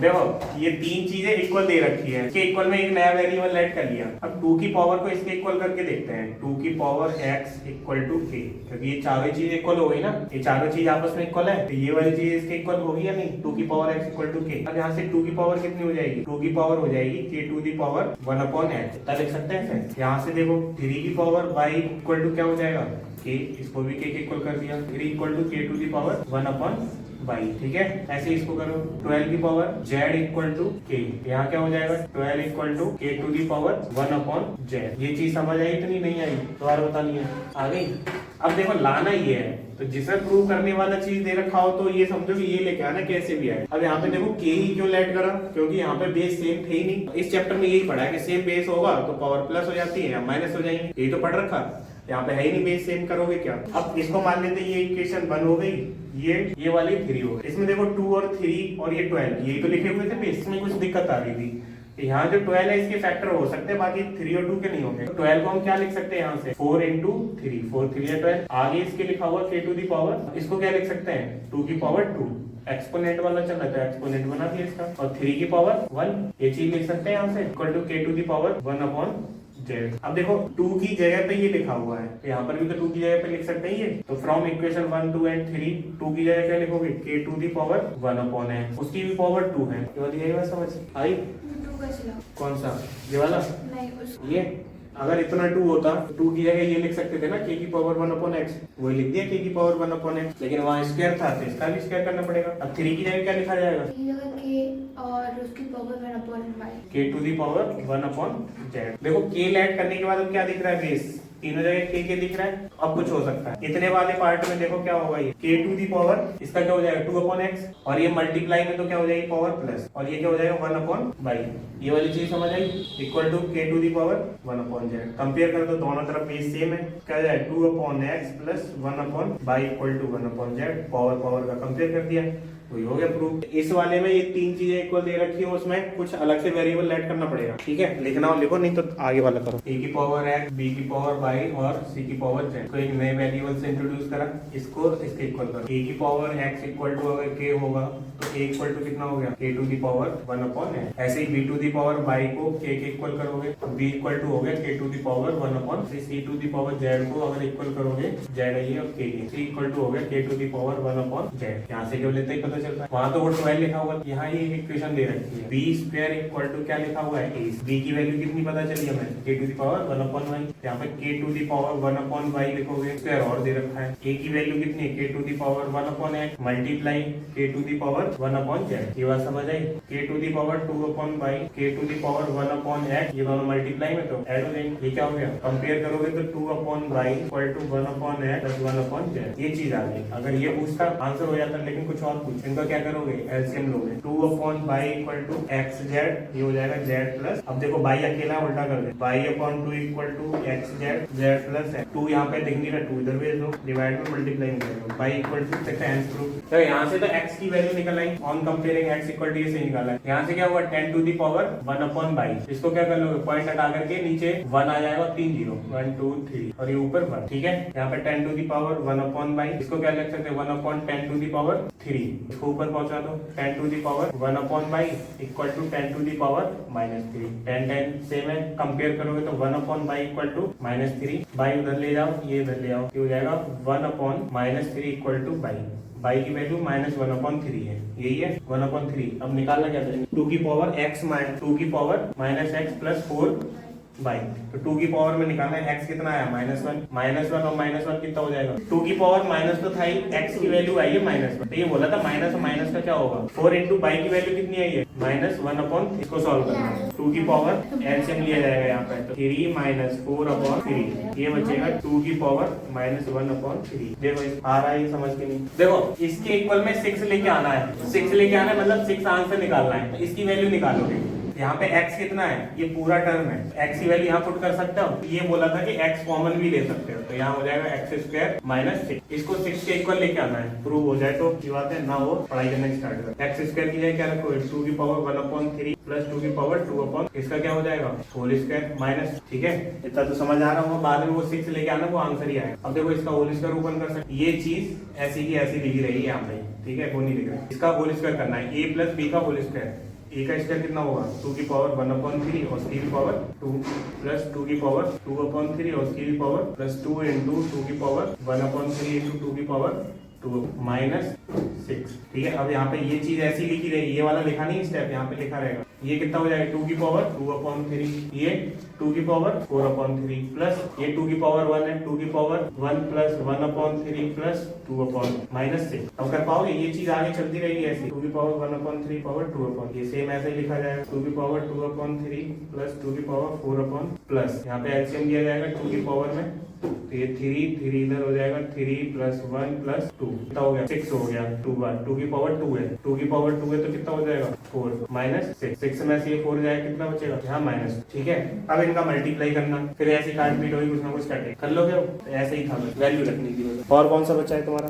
देखो ये तीन चीजें इक्वल दे रखी है, इसके इक्वल में एक नया वेरिएबल ऐड कर लिया। अब 2 की पावर को इसके इक्वल करके देखते हैं। 2 की power x equal to k, क्योंकि ये चारों चीज इक्वल हो गई ना, ये चारों चीज आपस में इक्वल है, तो ये वाली चीज इसके इक्वल होगी या नहीं। 2 की power x equal to k। अब यहाँ से 2 की पावर कितनी हो जाएगी, 2 की पावर हो जाएगी k to the power 1 upon h। इतना लिख सकते हैं इसे। यहाँ से देखो 3 की पावर y इक्वल टू क्या हो जाएगा k, इसको भी k के इक्वल कर दिया। 3 equal to k to the power 1 upon y, ठीक है। ऐसे इसको करो 12 की power z equal to k, यहाँ क्या हो जाएगा 12 equal to k to the power 1 upon z। ये चीज समझ आई इतनी, नहीं आई तो और बतानी है, आ गई। अब देखो लाना ये है, तो जिसे प्रूव करने वाला चीज दे रखा हो तो ये समझो कि ये लेके आना कैसे भी आए। अब यहाँ पे देखो k ही क्यों ऐड करा, क्योंकि यहाँ पे बेस सेम थे ही नहीं। इस चैप्टर में यही पढ़ा है कि सेम बेस होगा तो पावर प्लस हो जाती है या माइनस हो जाएंगे, यही तो पढ़ रखा। यहाँ पे है ही नहीं, बेस सेम करोगे क्या। अब इसको मान लेते ये इक्वेशन 1 हो गई, ये वाली 3 हो गई। इसमें देखो 2 और 3 और ये 12, यही तो लिखे हुए थे बेस में, कुछ दिक्कत आ रही थी। यहाँ जो 12 है इसके फैक्टर हो सकते हैं, बाकी 3 और 2 के नहीं होंगे। तो 12 को हम क्या लिख सकते हैं यहाँ से 4 इंटू 3, 4 3 है 12। आगे इसके लिखा हुआ k टू दी पावर, इसको क्या लिख सकते हैं 2 की पावर 2, एक्सपोनेंट वाला चल रहा था, एक्सपोनेंट बना दिया इसका। और 3 की पावर 1, ये चीज लिख सकते हैं यहाँ से equal to k to the power 1 upon z। अब देखो 2 की जगह पे ये लिखा हुआ है, तो यहाँ पर भी तो 2 की जगह पे लिख सकते हैं ये। तो फ्रॉम इक्वेशन 1 2 एंड 3, 2 की जगह क्या लिखोगे k to the power 1 upon है, उसकी भी पावर 2 है। ये वाली बात समझ आई। कौन सा, ये वाला नहीं, ये अगर इतना 2 होता तो 2 की जगह ये लिख सकते थे ना k की पावर 1 अपॉन x, वही लिख दिया k की पावर 1 अपॉन x, लेकिन वहाँ स्क्वायर था तो इसका भी स्क्वायर करना पड़ेगा। अब 3 की जगह क्या लिखा जाएगा k और उसकी power 1 upon y, k to the power 1 upon z। देखो k ऐड करने के बाद अब क्या दिख रहा है, बेस तीनों जगह k दिख रहा है। अब कुछ हो सकता है इतने वाले पार्ट में, देखो क्या होगा ये k टू दी पावर, इसका क्या हो जाएगा 2 अपॉन x, और ये मल्टीप्लाई में तो क्या हो जाएगी पावर प्लस, और ये क्या हो जाएगा 1 अपॉन y। ये वाली चीज समझ आई, equal to k to the power 1 upon z। Compare कर दो, दोनों तरफ बेस सेम है, क्या जाए 2 upon x plus 1 upon y equal to 1 upon z। Power का कंपेयर कर दिया, वही हो गया प्रूफ। इस वाले में ये तीन चीजें इक्वल दे रखी है, उसमें कुछ अलग से वेरिएबल ऐड करना पड़ेगा, ठीक है। लिखना हो लिखो, नहीं तो आगे वाला करो। a की पावर x, b की पावर y और c की पावर z को एक नए वेरिएबल से इंट्रोड्यूस करा, इसको इसके इक्वल करो। a की पावर x इक्वल टू अगर k होगा तो a इक्वल टू कितना हो गया k to the power 1 upon है। ऐसे ही b to the power y को k के इक्वल करोगे, b इक्वल टू हो गया k to the power 1 upon c to the power z को अगर इक्वल करोगे z है ये और k, c इक्वल टू हो गया k to the power 1 upon z। यहाँ से क्यों लेते ही पता चलता है, वहाँ तो वो 12 लिखा हुआ, यहाँ ये इक्वेशन दे रखी है b स्क्वायर इक्वल टू क्या लिखा हुआ है a। b की वैल्यू कितनी पता चली हमें k to the power 1 upon y, यहाँ पे k to the power 1 upon y लिखोगे, स्क्वायर और दे रखा है। a की वैल्यू कितनी है k to the power 1 upon x multiply k to the power 1 upon z। ये बात समझ आई, k to the power 2 upon y, k to the power 1 upon x, ये दोनों मल्टीप्लाई में तो ऐड हो जाएंगे। ये क्या हो गया, कंपेयर करोगे तो 2 upon y equal to 1 upon x plus 1 upon z। ये चीज आ गई। अगर ये पूछता आंसर हो जाता, लेकिन कुछ और पूछ, इनका क्या करोगे एलसीएम लोगे। 2 upon y equal to x z, ये हो जाएगा z प्लस, अब देखो y अकेला उल्टा कर दे, y upon 2 equal to x z z plus है। 2 यहाँ पे दिख नहीं रहा, 2 इधर भेज दो, डिवाइड में मल्टीप्लाई कर दो, y equal to second proof. तो यहाँ से तो x की वैल्यू निकल आई, on comparing x equal to ये से निकाला है। यहाँ से क्या हुआ 10 टू दी पावर 1 अपॉन 22, इसको क्या कर लोगे पॉइंट हटा करके नीचे 1 आ जाएगा, 3 0 1 2 3 और ये ऊपर 1, ठीक है। यहाँ पे 10 टू दी पावर 1 अपॉन 22, इसको क्या लिख सकते हैं 1 अपॉन 10 टू दी पावर 3, इसको ऊपर पहुंचा दो 10 to the power 1 upon 22 equal to 10 to the power -3। 10 10 same है, कंपेयर करोगे तो 1 अपॉन 22 इक्वल टू -3, 22 उधर ले जाओ, ये इधर ले आओ, ये हो जाएगा 1 अपॉन -3 इक्वल टू 22। y की वैल्यू -1 अपॉन 3 है, यही है 1 अपॉन 3। अब निकालना क्या करेंगे, 2 की पावर x -2 की पावर -x प्लस 4 y, तो 2 की पावर में निकालना है x कितना आया -1 और -1 कितना हो जाएगा 2 की पावर माइनस तो था ही, x की वैल्यू आई है -1, तो ये बोला था माइनस और माइनस का क्या होगा 4 इंटू y की वैल्यू कितनी आई है -1 अपॉन, इसको सॉल्व करना है 2 की पावर एलसीएम लिया जाएगा यहाँ पे, तो 3 -4 अपॉन 3, ये बचेगा 2 की पावर -1 अपॉन 3। देखो आ रहा है समझ के नहीं, देखो इसके इक्वल में 6 लेके आना है, 6 लेके आना है मतलब 6 आंसर निकालना है, तो इसकी वैल्यू निकालोगे। यहाँ पे x कितना है, ये पूरा टर्म है, x की वैल्यू यहाँ पुट कर सकते हो। ये बोला था कि x कॉमन भी ले सकते हो, तो यहाँ हो जाएगा x स्क्वायर -6, इसको 6 के इक्वल लेके आना है, प्रूव हो जाए तो ये बात है, ना हो पढ़ाई करना स्टार्ट कर। x स्क्वायर की जगह क्या रखो 2 की पावर 1 अपॉन 3 प्लस 2 की पावर 2 अपॉन, इसका क्या हो जाएगा होल स्क्वायर माइनस, ठीक है। इतना तो समझ आ रहा होगा, बाद में वो 6 लेके आना, वो आंसर ही आएगा। अब देखो इसका होल स्क्वायर ओपन कर सकते, ये चीज ऐसी की ऐसी लिखी रही है यहाँ पे, ठीक है, वो नहीं लिख रहा, इसका होल स्क्वायर करना है, a प्लस b का होल स्क्वायर, ए का स्क्वायर कितना होगा 2 की पावर 1/3 और उसकी भी पावर 2 प्लस 2 की पावर 2/3 और उसकी भी पावर प्लस 2 इंटू 2 की पावर 1/3 इंटू 2 की पावर 2 माइनस 6। ठीक है, अब यहाँ पे ये चीज ऐसी लिखी रहेगी, ये वाला लिखा नहीं स्टेप, यहाँ पे लिखा रहेगा। ये कितना हो जाएगा 2 की पावर 2/3, ये 2 की पावर 4/3 प्लस ये 2 की पावर 1 है, 2 की पावर 1 प्लस 1/3 प्लस 2 माइनस 6। अब कर पाओगे, ये चीज आगे चलती रहेगी ऐसी, 2 की पावर 1/3 पावर 2 ये सेम ऐसे ही लिखा जाएगा 2 की पावर 2/3 प्लस 2 की पावर 4 प्लस यहाँ पे एलसीएम दिया जाएगा 2 की पावर में, तो ये 3 इधर हो जाएगा 3 प्लस 1 प्लस 2 कितना हो गया 6 हो गया 2 बार 2 की पावर 2 है, 2 की पावर 2 है तो कितना हो जाएगा 4 माइनस 6 में से ये 4 जाएगा कितना बचेगा यहाँ माइनस। ठीक है, अब इनका मल्टीप्लाई करना, फिर ऐसी काट पीट होगी, कुछ ना कुछ काटे कर लोगे, ऐसे ही था वैल्यू रखने की। और कौन सा बचा है तुम्हारा?